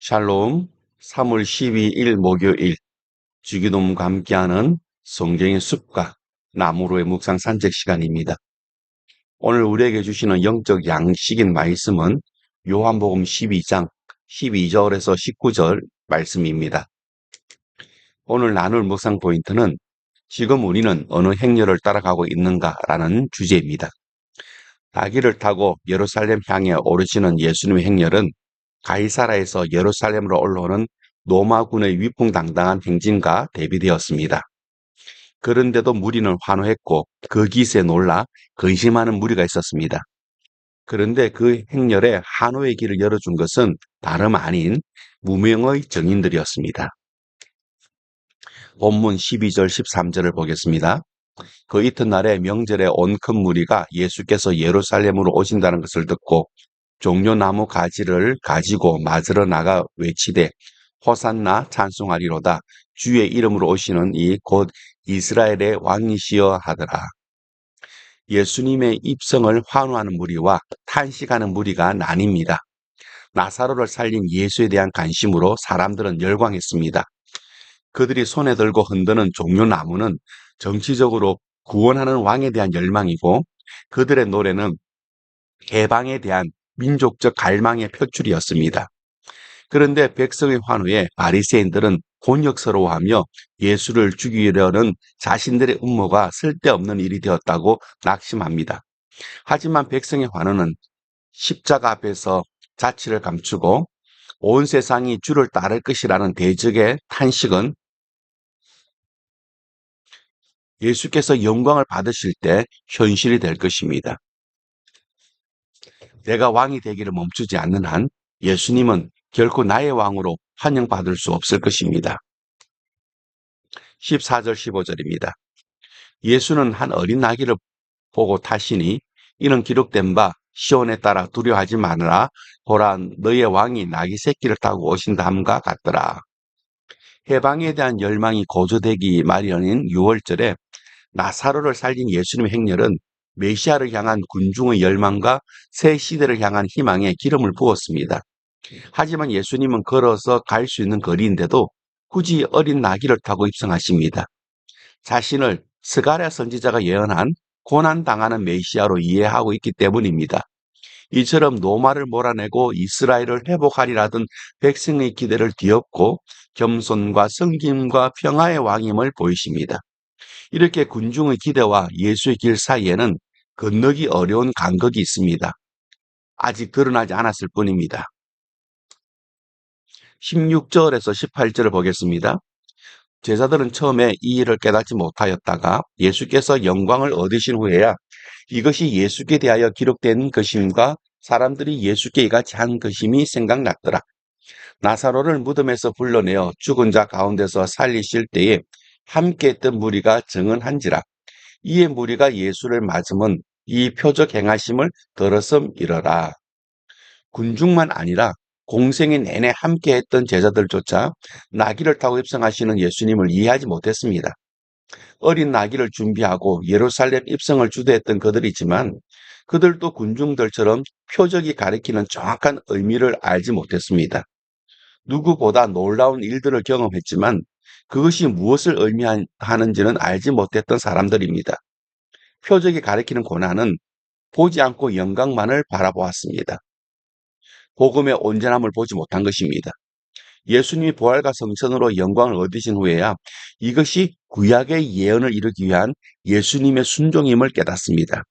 샬롬, 3월 12일 목요일 주기도문과 함께하는 성경의 숲과 나무로의 묵상 산책 시간입니다. 오늘 우리에게 주시는 영적 양식인 말씀은 요한복음 12장 12절에서 19절 말씀입니다. 오늘 나눌 묵상 포인트는 지금 우리는 어느 행렬을 따라가고 있는가라는 주제입니다. 나귀를 타고 예루살렘 향해 오르시는 예수님의 행렬은 가이사라에서 예루살렘으로 올라오는 로마군의 위풍당당한 행진과 대비되었습니다. 그런데도 무리는 환호했고 그 기세에 놀라 근심하는 무리가 있었습니다. 그런데 그 행렬에 환호의 길을 열어준 것은 다름 아닌 무명의 정인들이었습니다. 본문 12절 13절을 보겠습니다. 그 이튿날에 명절에 온 큰 무리가 예수께서 예루살렘으로 오신다는 것을 듣고 종려나무 가지를 가지고 맞으러 나가 외치되 호산나 찬송하리로다. 주의 이름으로 오시는 이 곧 이스라엘의 왕이시여 하더라. 예수님의 입성을 환호하는 무리와 탄식하는 무리가 나뉩니다. 나사로를 살린 예수에 대한 관심으로 사람들은 열광했습니다. 그들이 손에 들고 흔드는 종려나무는 정치적으로 구원하는 왕에 대한 열망이고, 그들의 노래는 해방에 대한 민족적 갈망의 표출이었습니다. 그런데 백성의 환호에 바리새인들은 곤욕스러워하며 예수를 죽이려는 자신들의 음모가 쓸데없는 일이 되었다고 낙심합니다. 하지만 백성의 환호는 십자가 앞에서 자취를 감추고 온 세상이 주를 따를 것이라는 대적의 탄식은 예수께서 영광을 받으실 때 현실이 될 것입니다. 내가 왕이 되기를 멈추지 않는 한 예수님은 결코 나의 왕으로 환영받을 수 없을 것입니다. 14절 15절입니다. 예수는 한 어린 나귀를 보고 타시니 이는 기록된 바 시온에 따라 두려워하지 마느라 보라 너의 왕이 나귀 새끼를 타고 오신다함과 같더라. 해방에 대한 열망이 고조되기 마련인 6월절에 나사로를 살린 예수님의 행렬은 메시아를 향한 군중의 열망과 새 시대를 향한 희망에 기름을 부었습니다. 하지만 예수님은 걸어서 갈 수 있는 거리인데도 굳이 어린 나귀를 타고 입성하십니다. 자신을 스가랴 선지자가 예언한 고난당하는 메시아로 이해하고 있기 때문입니다. 이처럼 노마를 몰아내고 이스라엘을 회복하리라던 백성의 기대를 뒤엎고 겸손과 섬김과 평화의 왕임을 보이십니다. 이렇게 군중의 기대와 예수의 길 사이에는 건너기 어려운 간극이 있습니다. 아직 드러나지 않았을 뿐입니다. 16절에서 18절을 보겠습니다. 제자들은 처음에 이 일을 깨닫지 못하였다가 예수께서 영광을 얻으신 후에야 이것이 예수께 대하여 기록된 것임과 사람들이 예수께 이같이 한 것임이 생각났더라. 나사로를 무덤에서 불러내어 죽은 자 가운데서 살리실 때에 함께 했던 무리가 증언한지라. 이에 무리가 예수를 맞으면 이 표적 행하심을 들었음이러라. 군중만 아니라 공생의 내내 함께 했던 제자들조차 나귀를 타고 입성하시는 예수님을 이해하지 못했습니다. 어린 나귀를 준비하고 예루살렘 입성을 주도했던 그들이지만 그들도 군중들처럼 표적이 가리키는 정확한 의미를 알지 못했습니다. 누구보다 놀라운 일들을 경험했지만 그것이 무엇을 의미하는지는 알지 못했던 사람들입니다. 표적이 가리키는 고난은 보지 않고 영광만을 바라보았습니다. 복음의 온전함을 보지 못한 것입니다. 예수님이 부활과 성천으로 영광을 얻으신 후에야 이것이 구약의 예언을 이루기 위한 예수님의 순종임을 깨닫습니다.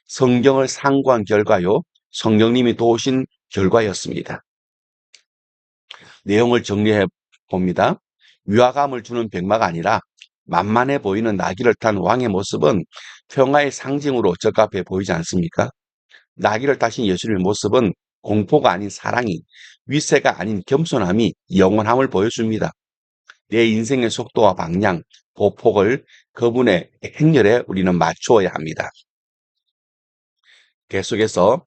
성경을 상고한 결과요, 성령님이 도우신 결과였습니다. 내용을 정리해 봅니다. 위화감을 주는 백마가 아니라 만만해 보이는 나귀를 탄 왕의 모습은 평화의 상징으로 적합해 보이지 않습니까? 나귀를 타신 예수님의 모습은 공포가 아닌 사랑이, 위세가 아닌 겸손함이 영원함을 보여줍니다. 내 인생의 속도와 방향, 보폭을 그분의 행렬에 우리는 맞추어야 합니다. 계속해서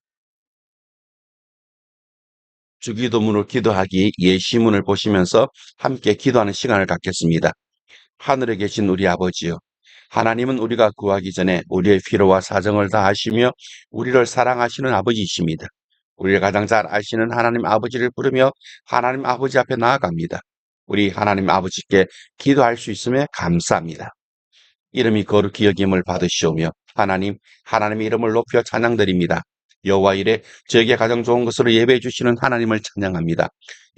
주기도문을 기도하기 예시문을 보시면서 함께 기도하는 시간을 갖겠습니다. 하늘에 계신 우리 아버지요. 하나님은 우리가 구하기 전에 우리의 필요와 사정을 다 아시며 우리를 사랑하시는 아버지이십니다. 우리를 가장 잘 아시는 하나님 아버지를 부르며 하나님 아버지 앞에 나아갑니다. 우리 하나님 아버지께 기도할 수 있음에 감사합니다. 이름이 거룩히 여김을 받으시오며 하나님의 이름을 높여 찬양드립니다. 여호와 이래 저에게 가장 좋은 것으로 예배해 주시는 하나님을 찬양합니다.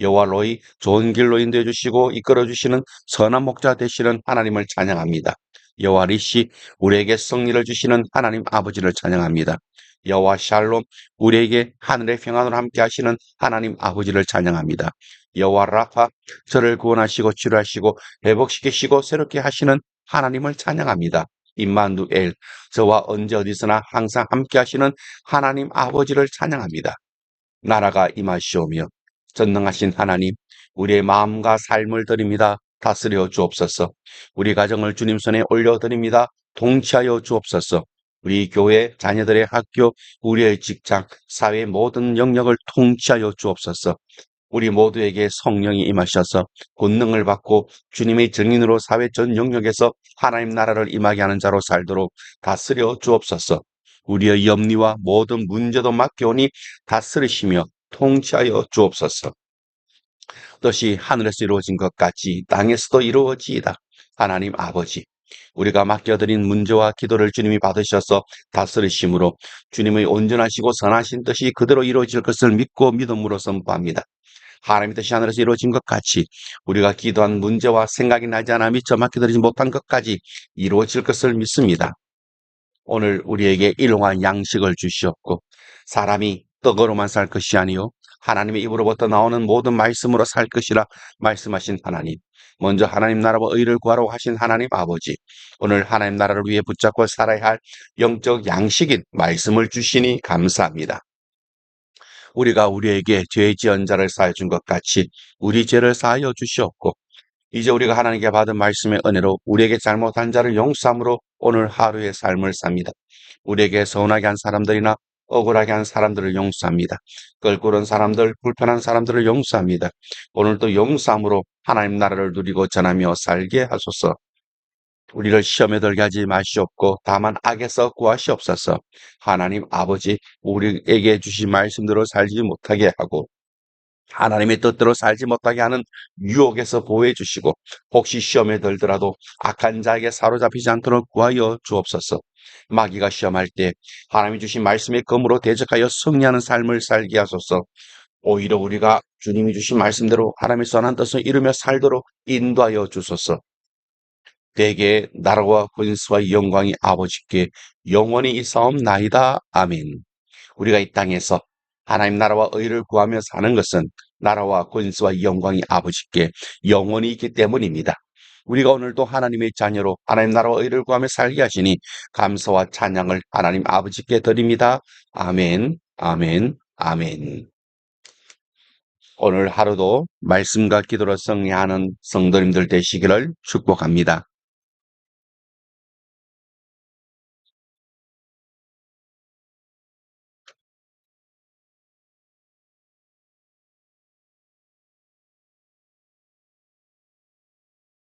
여호와 로이 좋은 길로 인도해 주시고 이끌어 주시는 선한 목자 되시는 하나님을 찬양합니다. 여호와 리시 우리에게 승리를 주시는 하나님 아버지를 찬양합니다. 여호와 샬롬 우리에게 하늘의 평안으로 함께 하시는 하나님 아버지를 찬양합니다. 여호와 라파 저를 구원하시고 치료하시고 회복시키시고 새롭게 하시는 하나님을 찬양합니다. 임마누엘 저와 언제 어디서나 항상 함께 하시는 하나님 아버지를 찬양합니다. 나라가 임하시오며 전능하신 하나님 우리의 마음과 삶을 드립니다. 다스려 주옵소서. 우리 가정을 주님 손에 올려드립니다. 통치하여 주옵소서. 우리 교회, 자녀들의 학교, 우리의 직장, 사회 모든 영역을 통치하여 주옵소서. 우리 모두에게 성령이 임하셔서 권능을 받고 주님의 증인으로 사회 전 영역에서 하나님 나라를 임하게 하는 자로 살도록 다스려 주옵소서. 우리의 염려와 모든 문제도 맡겨오니 다스리시며 통치하여 주옵소서. 뜻이 하늘에서 이루어진 것 같이 땅에서도 이루어지이다. 하나님 아버지, 우리가 맡겨드린 문제와 기도를 주님이 받으셔서 다스리심으로 주님의 온전하시고 선하신 뜻이 그대로 이루어질 것을 믿고 믿음으로 선포합니다. 하나님의 뜻이 하늘에서 이루어진 것 같이 우리가 기도한 문제와 생각이 나지 않아 미처 맡겨드리지 못한 것까지 이루어질 것을 믿습니다. 오늘 우리에게 일용할 양식을 주시옵고 사람이 떡으로만 살 것이 아니요 하나님의 입으로부터 나오는 모든 말씀으로 살 것이라 말씀하신 하나님, 먼저 하나님 나라와 의를 구하라고 하신 하나님 아버지, 오늘 하나님 나라를 위해 붙잡고 살아야 할 영적 양식인 말씀을 주시니 감사합니다. 우리가 우리에게 죄 지은 자를 사해 준 것 같이 우리 죄를 사하여 주시옵고 이제 우리가 하나님께 받은 말씀의 은혜로 우리에게 잘못한 자를 용서함으로 오늘 하루의 삶을 삽니다. 우리에게 서운하게 한 사람들이나 억울하게 한 사람들을 용서합니다. 껄끄러운 사람들, 불편한 사람들을 용서합니다. 오늘도 용서함으로 하나님 나라를 누리고 전하며 살게 하소서. 우리를 시험에 들게 하지 마시옵고 다만 악에서 구하시옵소서. 하나님 아버지, 우리에게 주신 말씀대로 살지 못하게 하고 하나님의 뜻대로 살지 못하게 하는 유혹에서 보호해 주시고 혹시 시험에 들더라도 악한 자에게 사로잡히지 않도록 구하여 주옵소서. 마귀가 시험할 때 하나님이 주신 말씀의 검으로 대적하여 승리하는 삶을 살게 하소서. 오히려 우리가 주님이 주신 말씀대로 하나님의 선한 뜻을 이루며 살도록 인도하여 주소서. 대개 나라와 권세와 영광이 아버지께 영원히 있사옵나이다. 아멘. 우리가 이 땅에서 하나님 나라와 의를 구하며 사는 것은 나라와 권세와 영광이 아버지께 영원히 있기 때문입니다. 우리가 오늘도 하나님의 자녀로 하나님 나라와 의를 구하며 살게 하시니 감사와 찬양을 하나님 아버지께 드립니다. 아멘, 아멘, 아멘. 오늘 하루도 말씀과 기도로 승리하는 성도님들 되시기를 축복합니다.